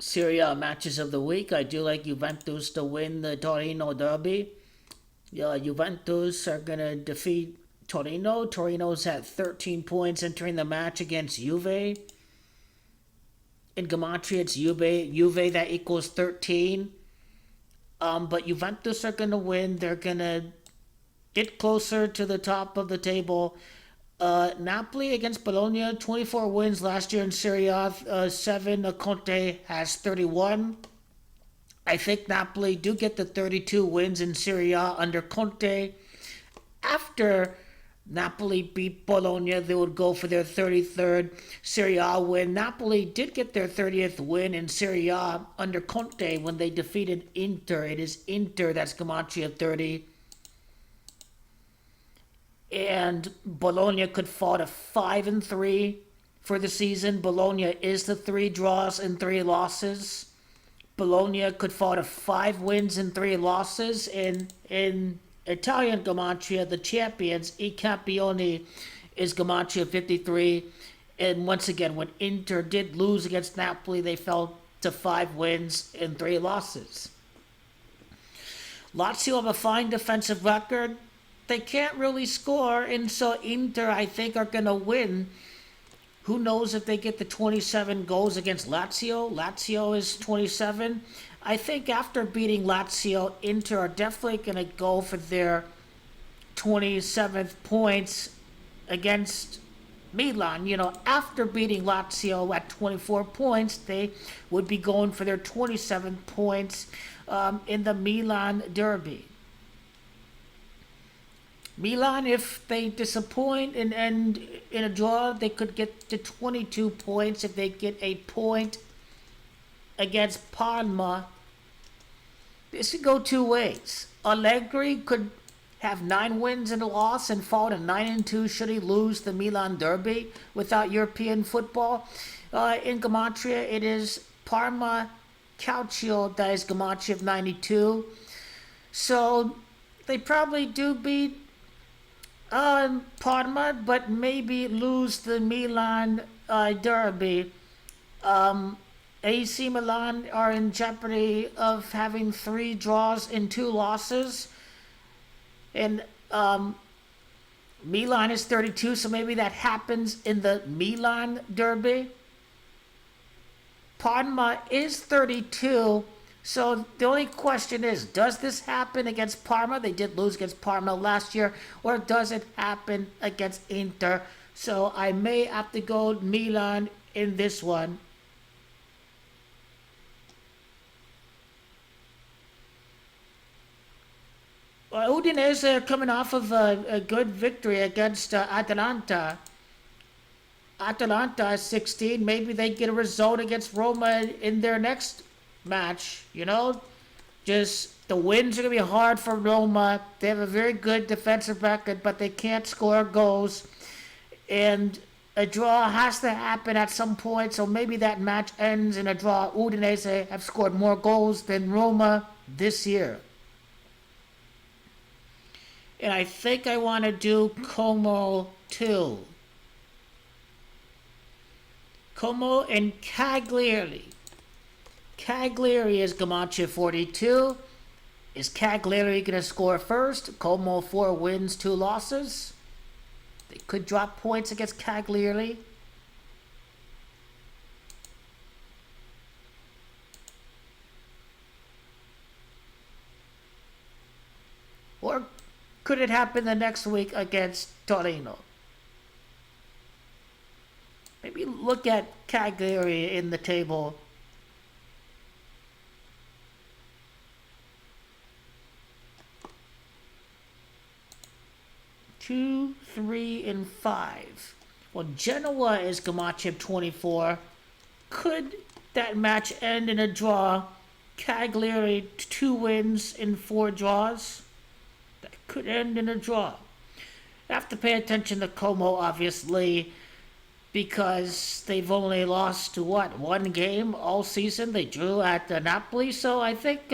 Serie A matches of the week. I do like Juventus to win the Torino derby. Yeah, Juventus are going to defeat Torino. Torino's at 13 points entering the match against Juve. In Gematria, it's Juve. Juve, that equals 13. But Juventus are going to win. They're going to get closer to the top of the table. Napoli against Bologna, 24 wins last year in Serie A, 7. Conte has 31. I think Napoli do get the 32 wins in Serie A under Conte. After Napoli beat Bologna, they would go for their 33rd Serie A win. Napoli did get their 30th win in Serie A under Conte when they defeated Inter. It is Inter that's Gematria 30. And Bologna could fall to 5-3 for the season. Bologna is the 3 draws and 3 losses. Bologna could fall to 5 wins and 3 losses. In Italian Gematria, the champions, I Campioni, is Gematria 53. And once again, when Inter did lose against Napoli, they fell to 5 wins and 3 losses. Lazio have a fine defensive record. They can't really score, and so Inter, I think, are going to win. Who knows if they get the 27 goals against Lazio? Lazio is 27. I think after beating Lazio, Inter are definitely going to go for their 27th points against Milan. After beating Lazio at 24 points, they would be going for their 27 points in the Milan derby. Milan, if they disappoint and end in a draw, they could get to 22 points if they get a point against Parma. This could go 2 ways. Allegri could have 9 wins and a loss and fall to 9-2 should he lose the Milan derby without European football. In Gematria, it is Parma Calcio that is Gematria of 92. So they probably do beat Parma, but maybe lose the Milan derby. AC Milan are in jeopardy of having 3 draws and 2 losses. And Milan is 32, so maybe that happens in the Milan derby. Parma is 32. So the only question is, does this happen against Parma? They did lose against Parma last year. Or does it happen against Inter? So I may have to go Milan in this one. Udinese are coming off of a good victory against Atalanta. Atalanta is 16. Maybe they get a result against Roma in their next match. Just the wins are going to be hard for Roma. They have a very good defensive record, but they can't score goals. And a draw has to happen at some point, so maybe that match ends in a draw. Udinese have scored more goals than Roma this year. And I think I want to do Como too. Como and Cagliari. Cagliari is Gematria 42. Is Cagliari going to score first? Como 4 wins, 2 losses. They could drop points against Cagliari. Or could it happen the next week against Torino? Maybe look at Cagliari in the table. 2, 3, and 5. Well, Genoa is Gematria 24. Could that match end in a draw? Cagliari 2 wins and 4 draws. That could end in a draw. Have to pay attention to Como, obviously, because they've only lost to 1 game all season. They drew at Napoli, so I think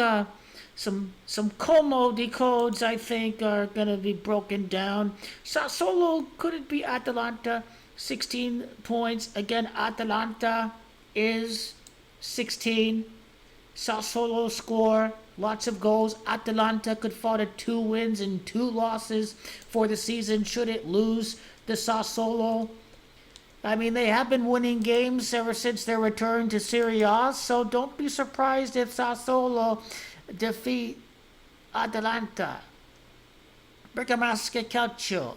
some Como decodes, I think, are going to be broken down. Sassuolo, could it be Atalanta? 16 points. Again, Atalanta is 16. Sassuolo score lots of goals. Atalanta could fall to 2 wins and 2 losses for the season should it lose to Sassuolo. I mean, they have been winning games ever since their return to Serie A, so don't be surprised if Sassuolo defeat Atalanta. Bergamasca Calcio.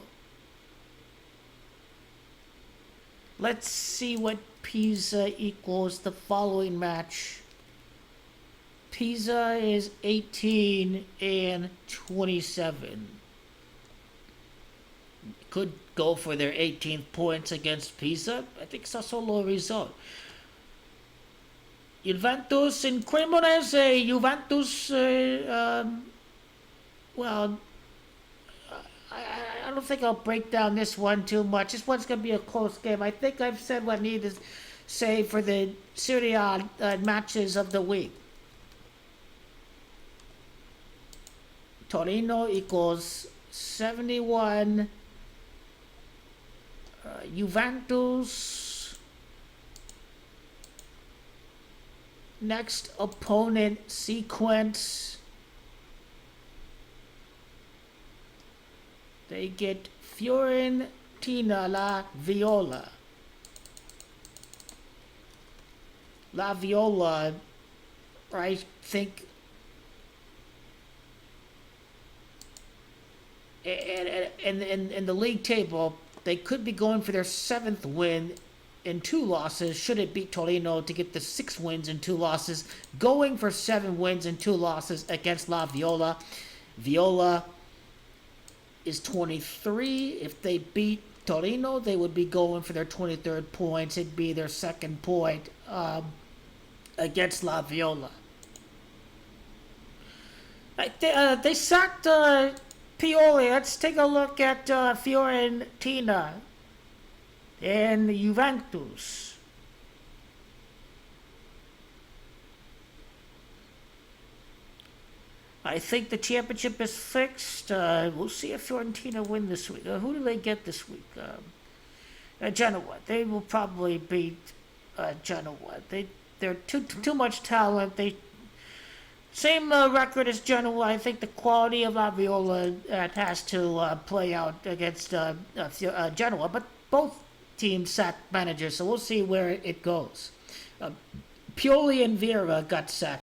Let's see what Pisa equals the following match. Pisa is 18 and 27. Could go for their 18th points against Pisa. I think Sassuolo result. Juventus in Cremonese. Juventus, well, I don't think I'll break down this one too much. This one's going to be a close game. I think I've said what I need to say for the Serie A matches of the week. Torino equals 71. Juventus. Next opponent sequence. They get Fiorentina La Viola. La Viola, I think, in the league table, they could be going for their 7th win and 2 losses should it beat Torino to get the 6 wins and 2 losses. Going for 7 wins and 2 losses against La Viola. Viola is 23. If they beat Torino, they would be going for their 23rd points. It'd be their 2nd point against La Viola. They sacked Pioli. Let's take a look at Fiorentina and Juventus. I think the championship is fixed. We'll see if Fiorentina win this week. Who do they get this week? Genoa. They will probably beat Genoa. They're too much talent. Same record as Genoa. I think the quality of La Viola has to play out against Genoa, but both teams sacked managers, so we'll see where it goes. Pioli and Vieira got sacked.